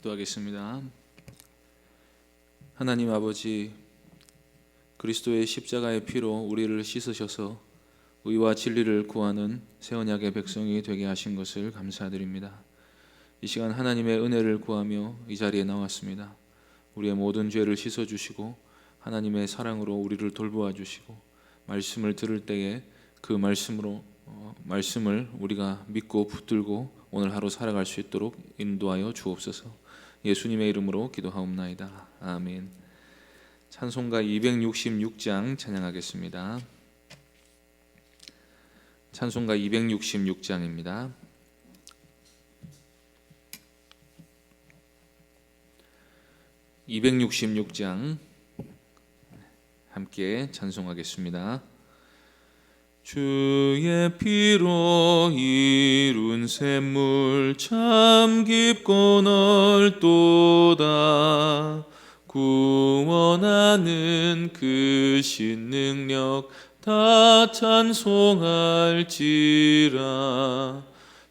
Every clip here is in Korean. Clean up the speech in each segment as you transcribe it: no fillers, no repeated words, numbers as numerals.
기도하겠습니다. 하나님 아버지, 그리스도의 십자가의 피로 우리를 씻으셔서 의와 진리를 구하는 새 언약의 백성이 되게 하신 것을 감사드립니다. 이 시간 하나님의 은혜를 구하며 이 자리에 나왔습니다. 우리의 모든 죄를 씻어주시고 하나님의 사랑으로 우리를 돌보아 주시고 말씀을 들을 때에 그 말씀을 우리가 믿고 붙들고 오늘 하루 살아갈 수 있도록 인도하여 주옵소서. 예수님의 이름으로 기도하옵나이다. 아멘. 찬송가 266장 찬양하겠습니다. 찬송가 266장입니다. (266장) 함께 찬송하겠습니다. 주의 피로 이룬 샘물 참 깊고 넓도다. 구원하는 그 신능력 다 찬송할지라.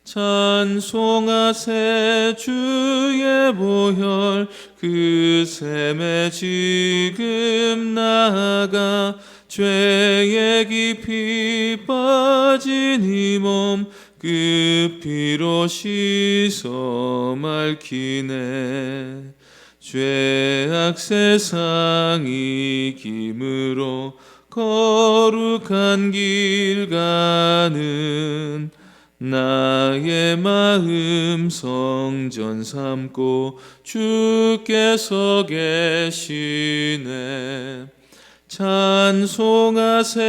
찬송하세 주의 보혈 그 샘에 지금 나아가 죄에 깊이 빠진 이 몸 그 피로 씻어 맑히네. 죄악 세상 이김으로 거룩한 길 가는 나의 마음 성전 삼고 주께서 계시네. 찬송하세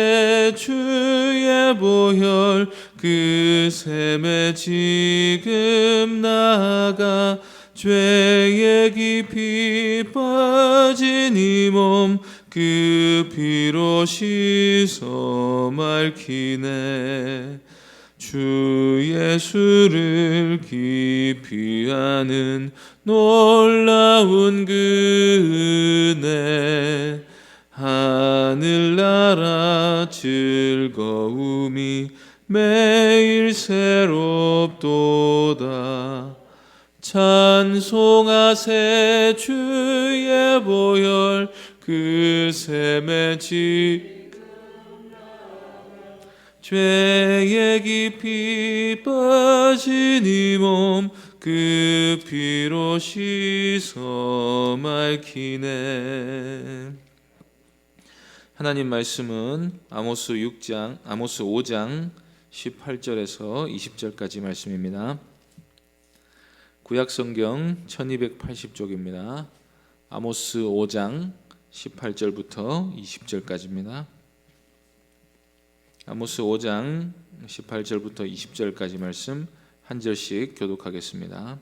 주의 보혈 그 샘에 지금 나아가 죄에 깊이 빠진 이 몸 그 피로 씻어 맑히네. 주 예수를 깊이 아는 놀라운 그 은혜 하늘나라 즐거움이 매일 새롭도다. 찬송하세 주의 보혈 그 샘에 죄에 깊이 빠진 이 몸 그 피로 씻어 맑히네. 하나님 말씀은 아모스 5장 18절에서 20절까지 말씀입니다. 구약성경 1280쪽입니다. 아모스 5장 18절부터 20절까지입니다. 아모스 5장 18절부터 20절까지 말씀 한 절씩 교독하겠습니다.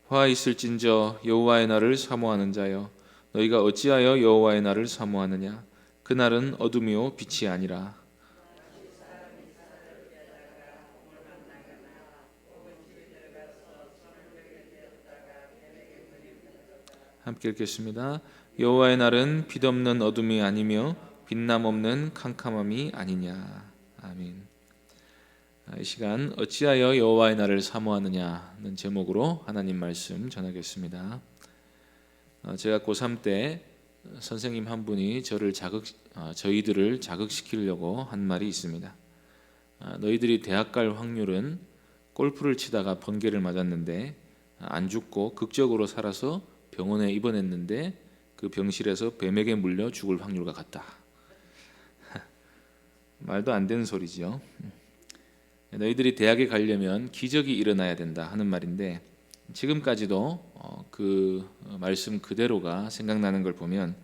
화 있을진저 여호와의 날을 사모하는 자여, 너희가 어찌하여 여호와의 날을 사모하느냐? 그날은 어둠이요 빛이 아니라. 함께 읽겠습니다. 여호와의 날은 빛없는 어둠이 아니며 빛남 없는 캄캄함이 아니냐. 아멘. 이 시간 어찌하여 여호와의 날을 사모하느냐는 제목으로 하나님 말씀 전하겠습니다. 제가 고3 때 선생님 한 분이 저희들을 자극시키려고 한 말이 있습니다. 너희들이 대학 갈 확률은 골프를 치다가 번개를 맞았는데 안 죽고 극적으로 살아서 병원에 입원했는데 그 병실에서 뱀에게 물려 죽을 확률과 같다. 말도 안 되는 소리죠. 너희들이 대학에 가려면 기적이 일어나야 된다 하는 말인데, 지금까지도 그 말씀 그대로가 생각나는 걸 보면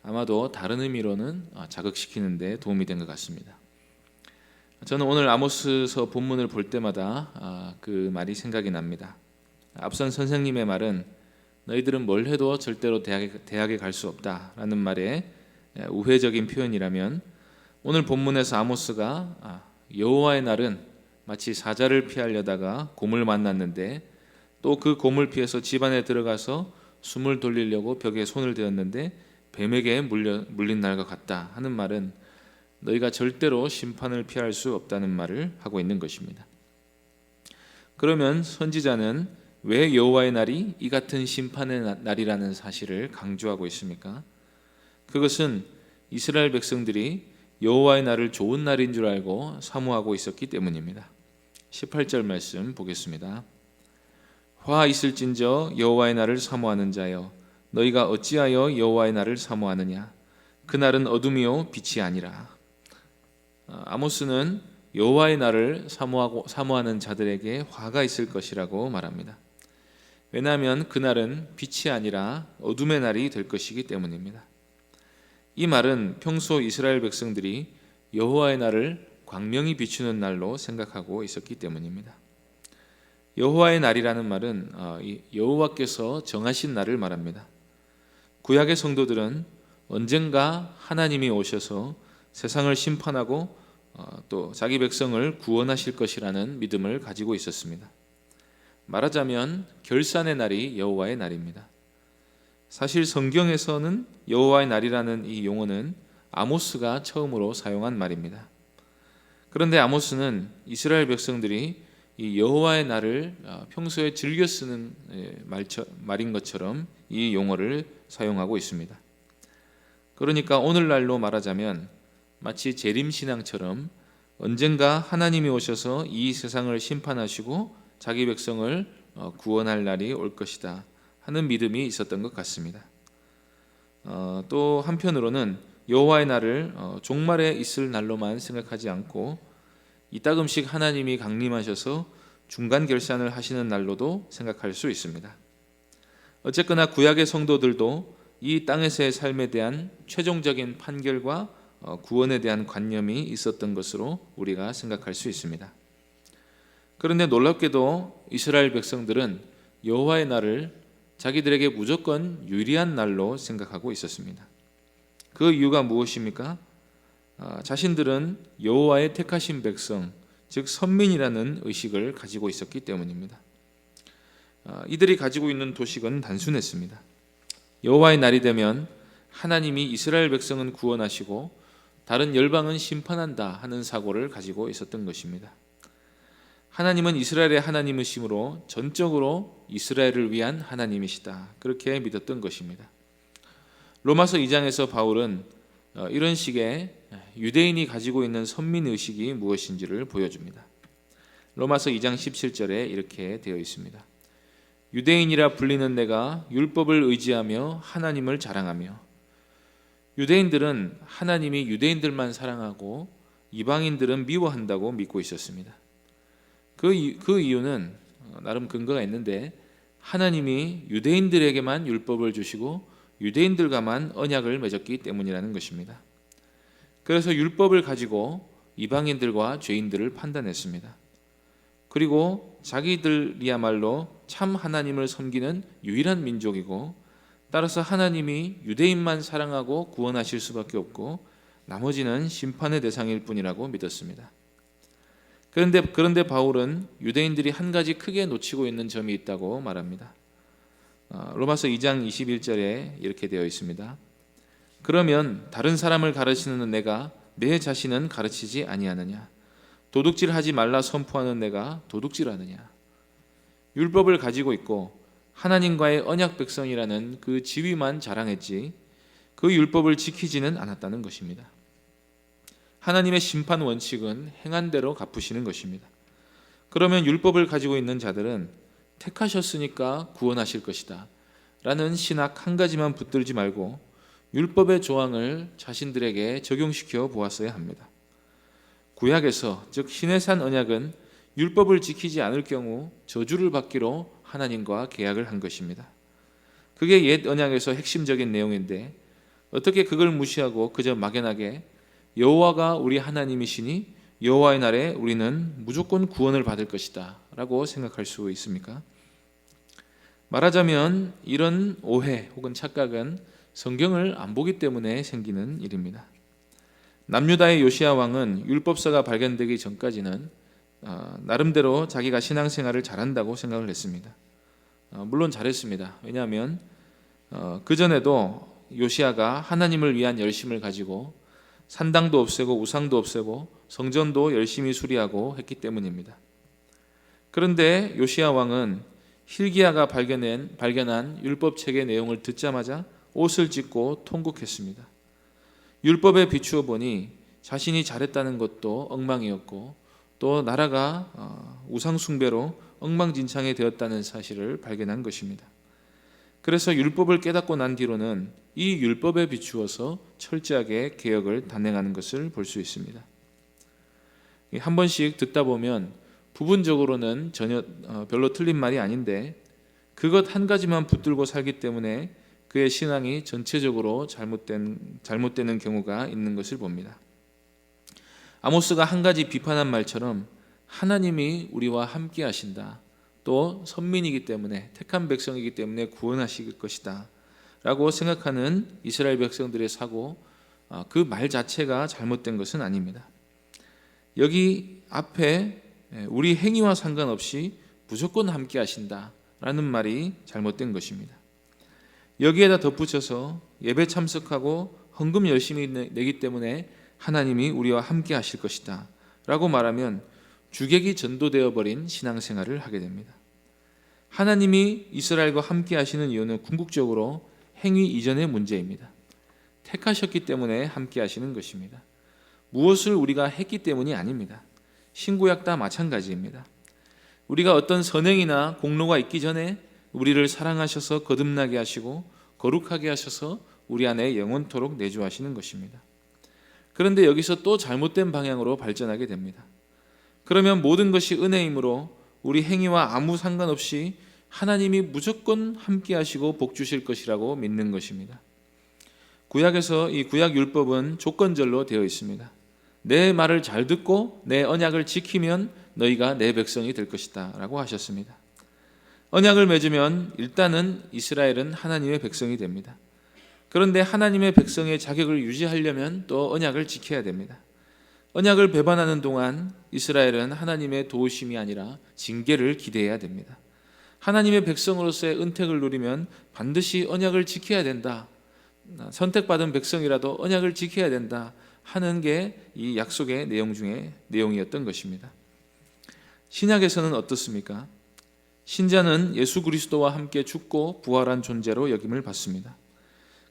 아마도 다른 의미로는 자극시키는 데 도움이 된 것 같습니다. 저는 오늘 아모스서 본문을 볼 때마다 그 말이 생각이 납니다. 앞선 선생님의 말은 너희들은 뭘 해도 절대로 대학에 갈 수 없다라는 말에 우회적인 표현이라면, 오늘 본문에서 아모스가 여호와의 날은 마치 사자를 피하려다가 곰을 만났는데, 또 그 곰을 피해서 집 안에 들어가서 숨을 돌리려고 벽에 손을 대었는데 뱀에게 물린 날과 같다 하는 말은 너희가 절대로 심판을 피할 수 없다는 말을 하고 있는 것입니다. 그러면 선지자는 왜 여호와의 날이 이 같은 심판의 날이라는 사실을 강조하고 있습니까? 그것은 이스라엘 백성들이 여호와의 날을 좋은 날인 줄 알고 사모하고 있었기 때문입니다. 18절 말씀 보겠습니다. 화 있을진저 여호와의 날을 사모하는 자여, 너희가 어찌하여 여호와의 날을 사모하느냐? 그날은 어둠이요 빛이 아니라. 아모스는 여호와의 날을 사모하는 자들에게 화가 있을 것이라고 말합니다. 왜냐하면 그날은 빛이 아니라 어둠의 날이 될 것이기 때문입니다. 이 말은 평소 이스라엘 백성들이 여호와의 날을 광명이 비추는 날로 생각하고 있었기 때문입니다. 여호와의 날이라는 말은 여호와께서 정하신 날을 말합니다. 구약의 성도들은 언젠가 하나님이 오셔서 세상을 심판하고 또 자기 백성을 구원하실 것이라는 믿음을 가지고 있었습니다. 말하자면 결산의 날이 여호와의 날입니다. 사실 성경에서는 여호와의 날이라는 이 용어는 아모스가 처음으로 사용한 말입니다. 그런데 아모스는 이스라엘 백성들이 이 여호와의 날을 평소에 즐겨 쓰는 말인 것처럼 이 용어를 사용하고 있습니다. 그러니까 오늘날로 말하자면 마치 재림신앙처럼 언젠가 하나님이 오셔서 이 세상을 심판하시고 자기 백성을 구원할 날이 올 것이다 하는 믿음이 있었던 것 같습니다. 또 한편으로는 여호와의 날을 종말에 있을 날로만 생각하지 않고 이따금씩 하나님이 강림하셔서 중간 결산을 하시는 날로도 생각할 수 있습니다. 어쨌거나 구약의 성도들도 이 땅에서의 삶에 대한 최종적인 판결과 구원에 대한 관념이 있었던 것으로 우리가 생각할 수 있습니다. 그런데 놀랍게도 이스라엘 백성들은 여호와의 날을 자기들에게 무조건 유리한 날로 생각하고 있었습니다. 그 이유가 무엇입니까? 자신들은 여호와의 택하신 백성, 즉 선민이라는 의식을 가지고 있었기 때문입니다. 이들이 가지고 있는 도식은 단순했습니다. 여호와의 날이 되면 하나님이 이스라엘 백성은 구원하시고 다른 열방은 심판한다 하는 사고를 가지고 있었던 것입니다. 하나님은 이스라엘의 하나님이시므로 전적으로 이스라엘을 위한 하나님이시다, 그렇게 믿었던 것입니다. 로마서 2장에서 바울은 이런 식의 유대인이 가지고 있는 선민의식이 무엇인지를 보여줍니다. 로마서 2장 17절에 이렇게 되어 있습니다. 유대인이라 불리는 내가 율법을 의지하며 하나님을 자랑하며. 유대인들은 하나님이 유대인들만 사랑하고 이방인들은 미워한다고 믿고 있었습니다. 그 이유는 나름 근거가 있는데, 하나님이 유대인들에게만 율법을 주시고 유대인들과만 언약을 맺었기 때문이라는 것입니다. 그래서 율법을 가지고 이방인들과 죄인들을 판단했습니다. 그리고 자기들이야말로 참 하나님을 섬기는 유일한 민족이고, 따라서 하나님이 유대인만 사랑하고 구원하실 수밖에 없고 나머지는 심판의 대상일 뿐이라고 믿었습니다. 그런데 바울은 유대인들이 한 가지 크게 놓치고 있는 점이 있다고 말합니다. 로마서 2장 21절에 이렇게 되어 있습니다. 그러면 다른 사람을 가르치는 내가 내 자신은 가르치지 아니하느냐? 도둑질하지 말라 선포하는 내가 도둑질하느냐? 율법을 가지고 있고 하나님과의 언약 백성이라는 그 지위만 자랑했지 그 율법을 지키지는 않았다는 것입니다. 하나님의 심판 원칙은 행한 대로 갚으시는 것입니다. 그러면 율법을 가지고 있는 자들은 택하셨으니까 구원하실 것이다 라는 신학 한 가지만 붙들지 말고 율법의 조항을 자신들에게 적용시켜 보았어야 합니다. 구약에서, 즉 시내산 언약은 율법을 지키지 않을 경우 저주를 받기로 하나님과 계약을 한 것입니다. 그게 옛 언약에서 핵심적인 내용인데 어떻게 그걸 무시하고 그저 막연하게 여호와가 우리 하나님이시니 여호와의 날에 우리는 무조건 구원을 받을 것이다 라고 생각할 수 있습니까? 말하자면 이런 오해 혹은 착각은 성경을 안 보기 때문에 생기는 일입니다. 남유다의 요시야 왕은 율법서가 발견되기 전까지는 나름대로 자기가 신앙생활을 잘한다고 생각을 했습니다. 물론 잘했습니다. 왜냐하면 그전에도 요시야가 하나님을 위한 열심을 가지고 산당도 없애고 우상도 없애고 성전도 열심히 수리하고 했기 때문입니다. 그런데 요시야 왕은 hil기야가 발견한 율법책의 내용을 듣자마자 옷을 찢고 통곡했습니다. 율법에 비추어 보니 자신이 잘했다는 것도 엉망이었고 또 나라가 우상 숭배로 엉망진창이 되었다는 사실을 발견한 것입니다. 그래서 율법을 깨닫고 난 뒤로는 이 율법에 비추어서 철저하게 개혁을 단행하는 것을 볼 수 있습니다. 한 번씩 듣다 보면 부분적으로는 전혀 별로 틀린 말이 아닌데 그것 한 가지만 붙들고 살기 때문에 그의 신앙이 전체적으로 잘못되는 경우가 있는 것을 봅니다. 아모스가 한 가지 비판한 말처럼 하나님이 우리와 함께 하신다, 또 선민이기 때문에 택한 백성이기 때문에 구원하실 것이다 라고 생각하는 이스라엘 백성들의 사고, 그 말 자체가 잘못된 것은 아닙니다. 여기 앞에 우리 행위와 상관없이 무조건 함께 하신다 라는 말이 잘못된 것입니다. 여기에다 덧붙여서 예배 참석하고 헌금 열심히 내기 때문에 하나님이 우리와 함께 하실 것이다 라고 말하면 주객이 전도되어 버린 신앙생활을 하게 됩니다. 하나님이 이스라엘과 함께 하시는 이유는 궁극적으로 행위 이전의 문제입니다. 택하셨기 때문에 함께 하시는 것입니다. 무엇을 우리가 했기 때문이 아닙니다. 신구약 다 마찬가지입니다. 우리가 어떤 선행이나 공로가 있기 전에 우리를 사랑하셔서 거듭나게 하시고 거룩하게 하셔서 우리 안에 영원토록 내주하시는 것입니다. 그런데 여기서 또 잘못된 방향으로 발전하게 됩니다. 그러면 모든 것이 은혜이므로 우리 행위와 아무 상관없이 하나님이 무조건 함께 하시고 복 주실 것이라고 믿는 것입니다. 구약에서 이 구약 율법은 조건절로 되어 있습니다. 내 말을 잘 듣고 내 언약을 지키면 너희가 내 백성이 될 것이다 라고 하셨습니다. 언약을 맺으면 일단은 이스라엘은 하나님의 백성이 됩니다. 그런데 하나님의 백성의 자격을 유지하려면 또 언약을 지켜야 됩니다. 언약을 배반하는 동안 이스라엘은 하나님의 도우심이 아니라 징계를 기대해야 됩니다. 하나님의 백성으로서의 은택을 누리면 반드시 언약을 지켜야 된다, 선택받은 백성이라도 언약을 지켜야 된다 하는 게 이 약속의 내용 중에 내용이었던 것입니다. 신약에서는 어떻습니까? 신자는 예수 그리스도와 함께 죽고 부활한 존재로 여김을 받습니다.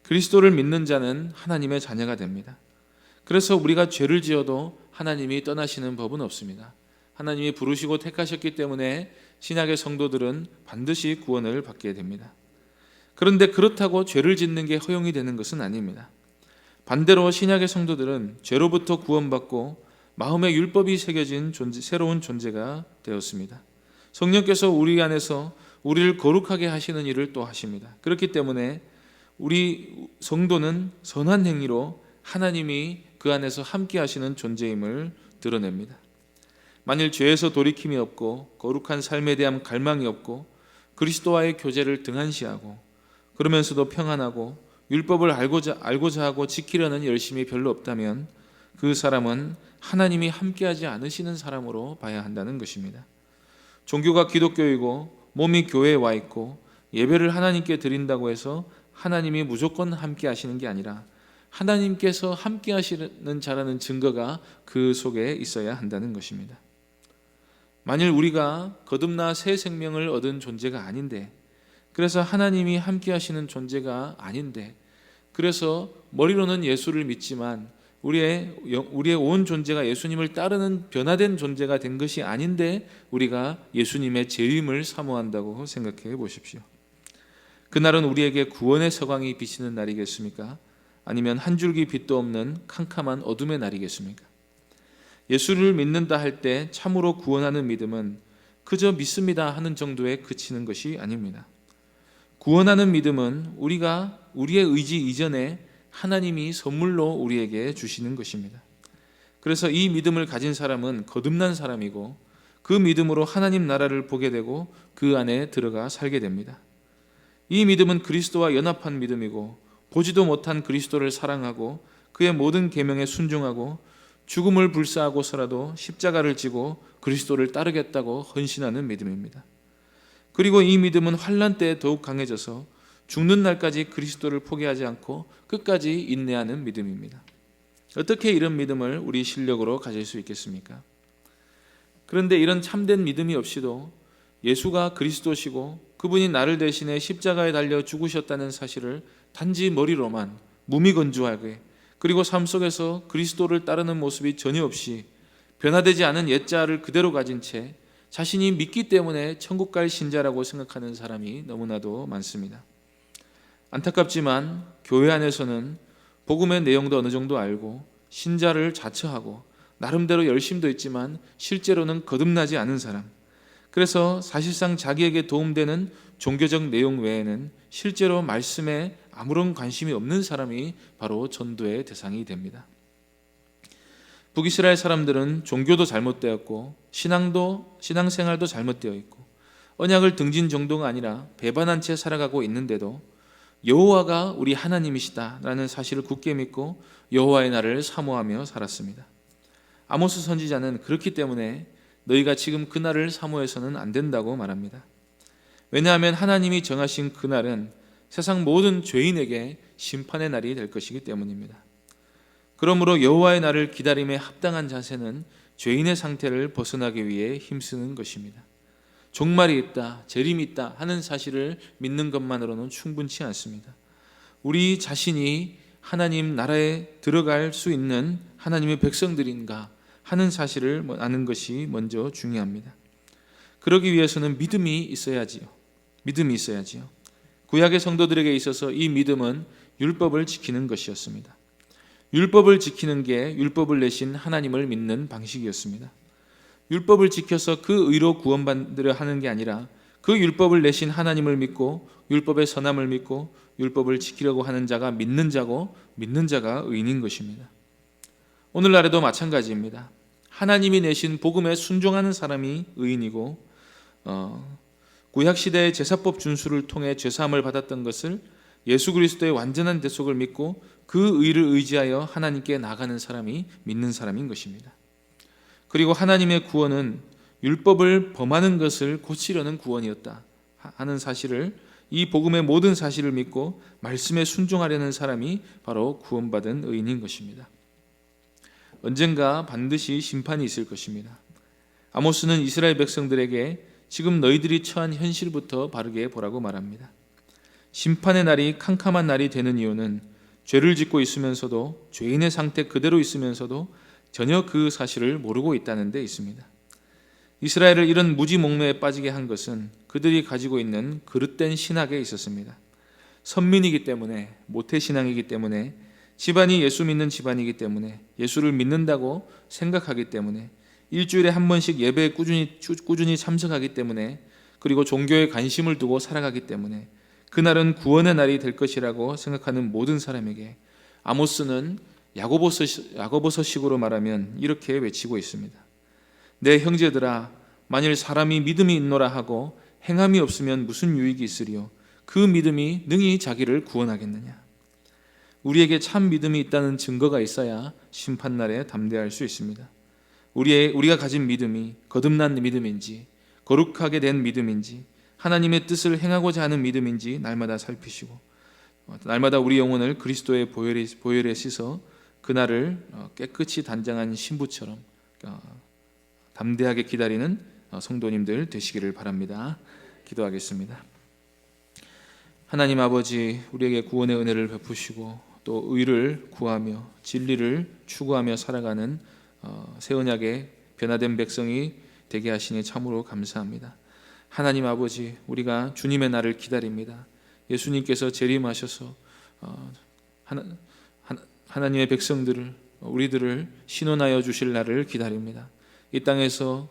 그리스도를 믿는 자는 하나님의 자녀가 됩니다. 그래서 우리가 죄를 지어도 하나님이 떠나시는 법은 없습니다. 하나님이 부르시고 택하셨기 때문에 신약의 성도들은 반드시 구원을 받게 됩니다. 그런데 그렇다고 죄를 짓는 게 허용이 되는 것은 아닙니다. 반대로 신약의 성도들은 죄로부터 구원받고 마음에 율법이 새겨진 새로운 존재가 되었습니다. 성령께서 우리 안에서 우리를 거룩하게 하시는 일을 또 하십니다. 그렇기 때문에 우리 성도는 선한 행위로 하나님이 그 안에서 함께 하시는 존재임을 드러냅니다. 만일 죄에서 돌이킴이 없고 거룩한 삶에 대한 갈망이 없고 그리스도와의 교제를 등한시하고 그러면서도 평안하고 율법을 알고자 하고 지키려는 열심이 별로 없다면 그 사람은 하나님이 함께하지 않으시는 사람으로 봐야 한다는 것입니다. 종교가 기독교이고 몸이 교회에 와 있고 예배를 하나님께 드린다고 해서 하나님이 무조건 함께 하시는 게 아니라 하나님께서 함께 하시는 자라는 증거가 그 속에 있어야 한다는 것입니다. 만일 우리가 거듭나 새 생명을 얻은 존재가 아닌데, 그래서 하나님이 함께 하시는 존재가 아닌데, 그래서 머리로는 예수를 믿지만 우리의 온 존재가 예수님을 따르는 변화된 존재가 된 것이 아닌데 우리가 예수님의 재림을 사모한다고 생각해 보십시오. 그날은 우리에게 구원의 서광이 비치는 날이겠습니까? 아니면 한 줄기 빛도 없는 캄캄한 어둠의 날이겠습니까? 예수를 믿는다 할 때 참으로 구원하는 믿음은 그저 믿습니다 하는 정도에 그치는 것이 아닙니다. 구원하는 믿음은 우리가 우리의 의지 이전에 하나님이 선물로 우리에게 주시는 것입니다. 그래서 이 믿음을 가진 사람은 거듭난 사람이고 그 믿음으로 하나님 나라를 보게 되고 그 안에 들어가 살게 됩니다. 이 믿음은 그리스도와 연합한 믿음이고 보지도 못한 그리스도를 사랑하고 그의 모든 계명에 순종하고 죽음을 불사하고서라도 십자가를 지고 그리스도를 따르겠다고 헌신하는 믿음입니다. 그리고 이 믿음은 환난 때에 더욱 강해져서 죽는 날까지 그리스도를 포기하지 않고 끝까지 인내하는 믿음입니다. 어떻게 이런 믿음을 우리 실력으로 가질 수 있겠습니까? 그런데 이런 참된 믿음이 없이도 예수가 그리스도시고 그분이 나를 대신해 십자가에 달려 죽으셨다는 사실을 단지 머리로만 무미건조하게, 그리고 삶 속에서 그리스도를 따르는 모습이 전혀 없이 변화되지 않은 옛자를 그대로 가진 채 자신이 믿기 때문에 천국 갈 신자라고 생각하는 사람이 너무나도 많습니다. 안타깝지만 교회 안에서는 복음의 내용도 어느 정도 알고 신자를 자처하고 나름대로 열심도 있지만 실제로는 거듭나지 않은 사람, 그래서 사실상 자기에게 도움되는 종교적 내용 외에는 실제로 말씀에 아무런 관심이 없는 사람이 바로 전도의 대상이 됩니다. 북이스라엘 사람들은 종교도 잘못되었고 신앙생활도 잘못되어 있고 언약을 등진 정도가 아니라 배반한 채 살아가고 있는데도 여호와가 우리 하나님이시다라는 사실을 굳게 믿고 여호와의 날을 사모하며 살았습니다. 아모스 선지자는 그렇기 때문에 너희가 지금 그 날을 사모해서는 안 된다고 말합니다. 왜냐하면 하나님이 정하신 그 날은 세상 모든 죄인에게 심판의 날이 될 것이기 때문입니다. 그러므로 여호와의 날을 기다림에 합당한 자세는 죄인의 상태를 벗어나기 위해 힘쓰는 것입니다. 종말이 있다, 재림이 있다 하는 사실을 믿는 것만으로는 충분치 않습니다. 우리 자신이 하나님 나라에 들어갈 수 있는 하나님의 백성들인가 하는 사실을 아는 것이 먼저 중요합니다. 그러기 위해서는 믿음이 있어야지요. 구약의 성도들에게 있어서 이 믿음은 율법을 지키는 것이었습니다. 율법을 지키는 게 율법을 내신 하나님을 믿는 방식이었습니다. 율법을 지켜서 그 의로 구원받으려 하는 게 아니라 그 율법을 내신 하나님을 믿고 율법의 선함을 믿고 율법을 지키려고 하는 자가 믿는 자고 믿는 자가 의인인 것입니다. 오늘날에도 마찬가지입니다. 하나님이 내신 복음에 순종하는 사람이 의인이고 구약시대의 제사법 준수를 통해 죄사함을 받았던 것을 예수 그리스도의 완전한 대속을 믿고 그 의를 의지하여 하나님께 나가는 사람이 믿는 사람인 것입니다. 그리고 하나님의 구원은 율법을 범하는 것을 고치려는 구원이었다 하는 사실을, 이 복음의 모든 사실을 믿고 말씀에 순종하려는 사람이 바로 구원받은 의인인 것입니다. 언젠가 반드시 심판이 있을 것입니다. 아모스는 이스라엘 백성들에게 지금 너희들이 처한 현실부터 바르게 보라고 말합니다. 심판의 날이 캄캄한 날이 되는 이유는 죄를 짓고 있으면서도, 죄인의 상태 그대로 있으면서도 전혀 그 사실을 모르고 있다는 데 있습니다. 이스라엘을 이런 무지몽매에 빠지게 한 것은 그들이 가지고 있는 그릇된 신학에 있었습니다. 선민이기 때문에, 모태신앙이기 때문에, 집안이 예수 믿는 집안이기 때문에, 예수를 믿는다고 생각하기 때문에, 일주일에 한 번씩 예배에 꾸준히 참석하기 때문에, 그리고 종교에 관심을 두고 살아가기 때문에 그날은 구원의 날이 될 것이라고 생각하는 모든 사람에게 아모스는 야고보서식으로 말하면 이렇게 외치고 있습니다. 내 형제들아, 만일 사람이 믿음이 있노라 하고 행함이 없으면 무슨 유익이 있으리요? 그 믿음이 능히 자기를 구원하겠느냐? 우리에게 참 믿음이 있다는 증거가 있어야 심판날에 담대할 수 있습니다. 우리가 가진 믿음이 거듭난 믿음인지, 거룩하게 된 믿음인지, 하나님의 뜻을 행하고자 하는 믿음인지 날마다 살피시고, 날마다 우리 영혼을 그리스도의 보혈에 씻어 그날을 깨끗이 단장한 신부처럼 담대하게 기다리는 성도님들 되시기를 바랍니다. 기도하겠습니다. 하나님 아버지, 우리에게 구원의 은혜를 베푸시고 또 의를 구하며 진리를 추구하며 살아가는 새 언약의 변화된 백성이 되게 하시니 참으로 감사합니다. 하나님 아버지, 우리가 주님의 날을 기다립니다. 예수님께서 재림하셔서 하나님의 백성들을, 우리들을 신원하여 주실 날을 기다립니다. 이 땅에서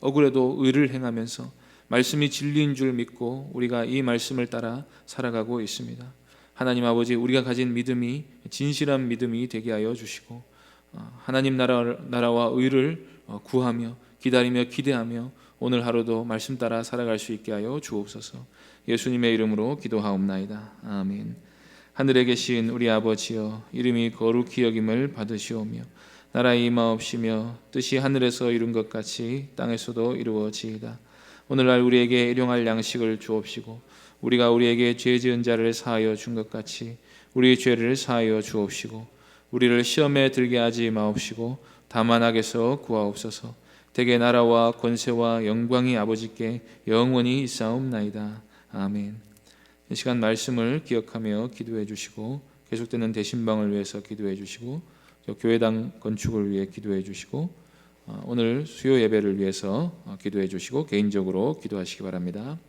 억울해도 의를 행하면서 말씀이 진리인 줄 믿고 우리가 이 말씀을 따라 살아가고 있습니다. 하나님 아버지, 우리가 가진 믿음이 진실한 믿음이 되게 하여 주시고 하나님 나라와 의를 구하며 기다리며 기대하며 오늘 하루도 말씀 따라 살아갈 수 있게 하여 주옵소서. 예수님의 이름으로 기도하옵나이다. 아멘. 하늘에 계신 우리 아버지여, 이름이 거룩히 여김을 받으시오며 나라의 임하옵시며 뜻이 하늘에서 이룬 것 같이 땅에서도 이루어지이다. 오늘날 우리에게 일용할 양식을 주옵시고 우리가 우리에게 죄 지은 자를 사하여 준 것 같이 우리의 죄를 사하여 주옵시고 우리를 시험에 들게 하지 마옵시고 다만 악에서 구하옵소서. 대개 나라와 권세와 영광이 아버지께 영원히 있사옵나이다. 아멘. 이 시간 말씀을 기억하며 기도해 주시고 계속되는 대신방을 위해서 기도해 주시고 또 교회당 건축을 위해 기도해 주시고 오늘 수요 예배를 위해서 기도해 주시고 개인적으로 기도하시기 바랍니다.